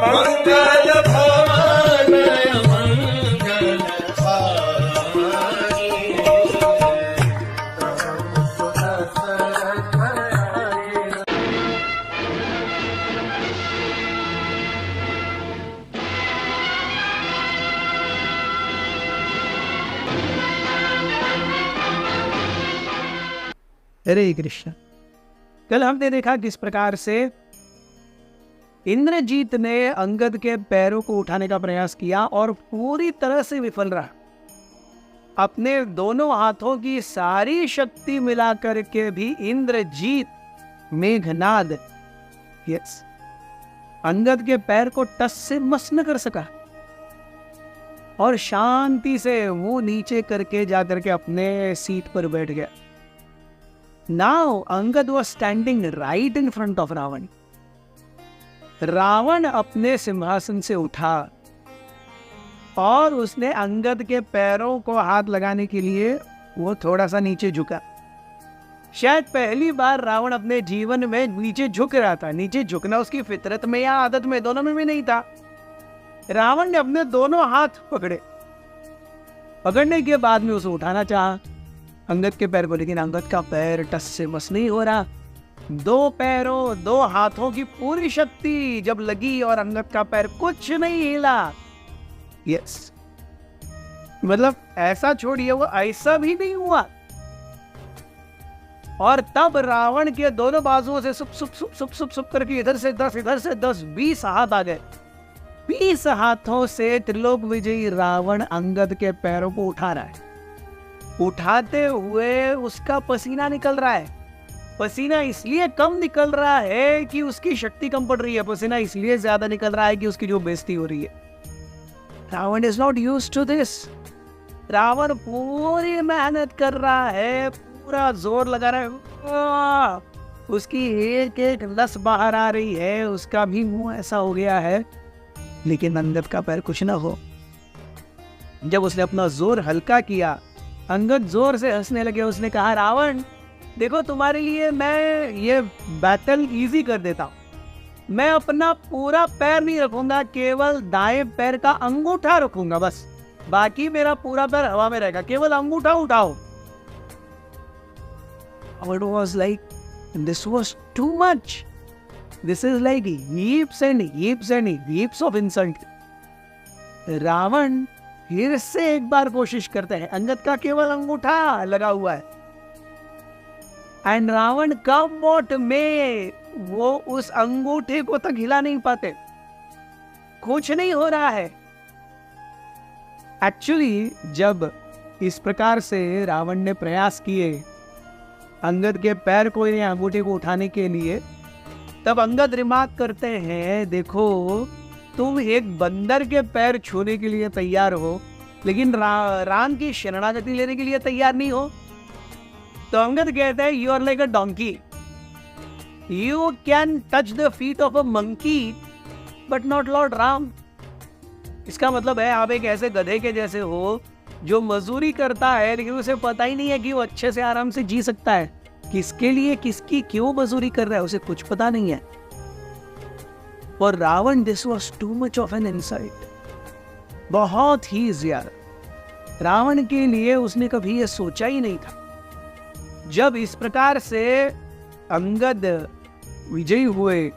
मंगल भवन मंगल हारी। हरे कृष्ण। कल हमने देखा किस प्रकार से इंद्रजीत ने अंगद के पैरों को उठाने का प्रयास किया और पूरी तरह से विफल रहा। अपने दोनों हाथों की सारी शक्ति मिला करके भी इंद्रजीत मेघनाद अंगद के पैर को टस से मस न कर सका और शांति से मुंह नीचे करके जाकर के अपने सीट पर बैठ गया। Now Angad was standing right in front of Ravan. Ravan अपने सिंहासन से उठा और उसने अंगद के पैरों को हाथ लगाने के लिए वो थोड़ा सा नीचे झुका। शायद पहली बार रावण अपने जीवन में नीचे झुक रहा था। नीचे झुकना उसकी फितरत में या आदत में, दोनों में भी नहीं था। रावण ने अपने दोनों हाथ पकड़े। पकड़ने के बाद में उसे उठाना चाहा अंगद के पैर को, लेकिन अंगद का पैर टस से मस नहीं हो रहा। दो पैरों दो हाथों की पूरी शक्ति जब लगी और अंगद का पैर कुछ नहीं हिला। यस, मतलब ऐसा छोड़िए, वो ऐसा भी नहीं हुआ। और तब रावण के दोनों बाजुओं से सुप सुप सुप सुप सुप सुप करके इधर से 10 20 हाथ आ गए। 20 हाथों से त्रिलोक विजयी रावण अंगद के पैरों को उठा रहा है। उठाते हुए उसका पसीना निकल रहा है। पसीना इसलिए कम निकल रहा है कि उसकी शक्ति कम पड़ रही है। पसीना इसलिए ज्यादा निकल रहा है कि उसकी जो बेइज्जती हो रही है। Ravan is not used to this. Ravan पूरी मेहनत कर रहा है, पूरा जोर लगा रहा है। उसकी एक एक लस बाहर आ रही है, उसका भी मुंह ऐसा हो गया है, लेकिन अंगद का पैर कुछ ना हो। जब उसने अपना जोर हल्का किया, अंगद जोर से हंसने लगे। उसने कहा, रावण देखो, तुम्हारे लिए मैं ये बैटल इजी कर देता हूं। मैं अपना पूरा पैर नहीं रखूंगा, केवल दाएं पैर का अंगूठा रखूंगा बस। बाकी मेरा पूरा पैर हवा में रहेगा, केवल अंगूठा उठाओ। It was like, this was too much. This is like heaps and heaps and heaps of insult. Ravan फिर से एक बार कोशिश करते हैं। अंगद का केवल अंगूठा लगा हुआ है एंड रावण कम वॉट में वो उस अंगूठे को तक हिला नहीं पाते। कुछ नहीं हो रहा है। एक्चुअली जब इस प्रकार से रावण ने प्रयास किए अंगद के पैर को या अंगूठे को उठाने के लिए, तब अंगद रिमार्क करते हैं, देखो तुम एक बंदर के पैर छूने के लिए तैयार हो, लेकिन राम की शरणागति लेने के लिए तैयार नहीं हो। तो अंगद कहते हैं, you are like a donkey, you can touch the feet of a monkey but not lord Ram. इसका मतलब है आप एक ऐसे गधे के जैसे हो जो मजदूरी करता है, लेकिन उसे पता ही नहीं है कि वो अच्छे से आराम से जी सकता है। किसके लिए, किसकी क्यों मजदूरी कर रहा है, उसे कुछ पता नहीं है। For Ravan this was too much of an insult. बहुत ही ज्यादा। रावण के लिए उसने कभी यह सोचा ही नहीं था। जब इस प्रकार से अंगद विजयी हुए,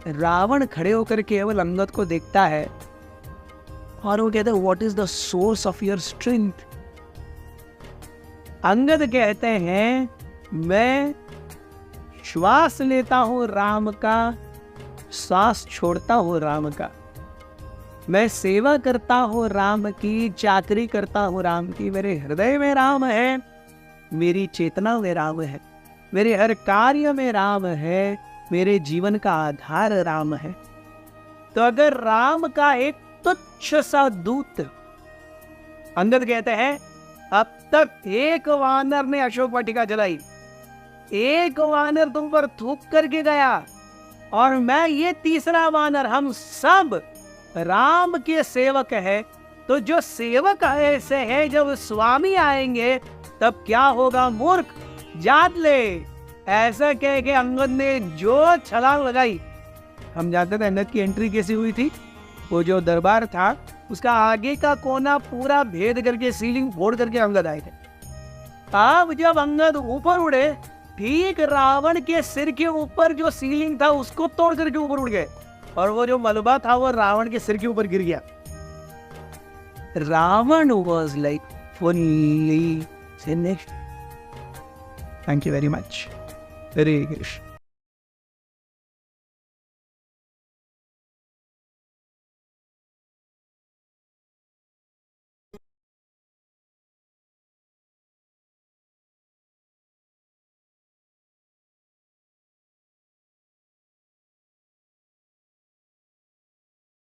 रावण खड़े होकर केवल अंगद को देखता है और वो कहता है, what is the source of your strength. Angad कहते हैं, मैं श्वास लेता हूं राम का, सांस छोड़ता हूं राम का। मैं सेवा करता हूं राम की, चाकरी करता हूं राम की। मेरे हृदय में राम है, मेरी चेतना में राम है, मेरे हर कार्य में राम है, मेरे जीवन का आधार राम है। तो अगर राम का एक तुच्छ सा दूत, अंगद कहते हैं, अब तक एक वानर ने अशोक वाटिका जलाई, एक वानर तुम पर थूक करके गया, और मैं ये तीसरा वानर, हम सब राम के सेवक हैं। तो जो सेवक ऐसे हैं, जब स्वामी आएंगे तब क्या होगा मूर्ख, जान ले। ऐसा कह के अंगद ने जो छलांग लगाई। हम जानते थे अंगद की एंट्री कैसी हुई थी। वो जो दरबार था उसका आगे का कोना पूरा भेद करके सीलिंग फोड़ करके अंगद आए थे। अब जब अंगद ऊपर उड़े, ठीक रावण के सिर के ऊपर जो सीलिंग था उसको तोड़ करके ऊपर उड़ गए, और वो जो मलबा था वो रावण के सिर के ऊपर गिर गया। Ravan was like fully finished. Thank you very much. Hare Krishna.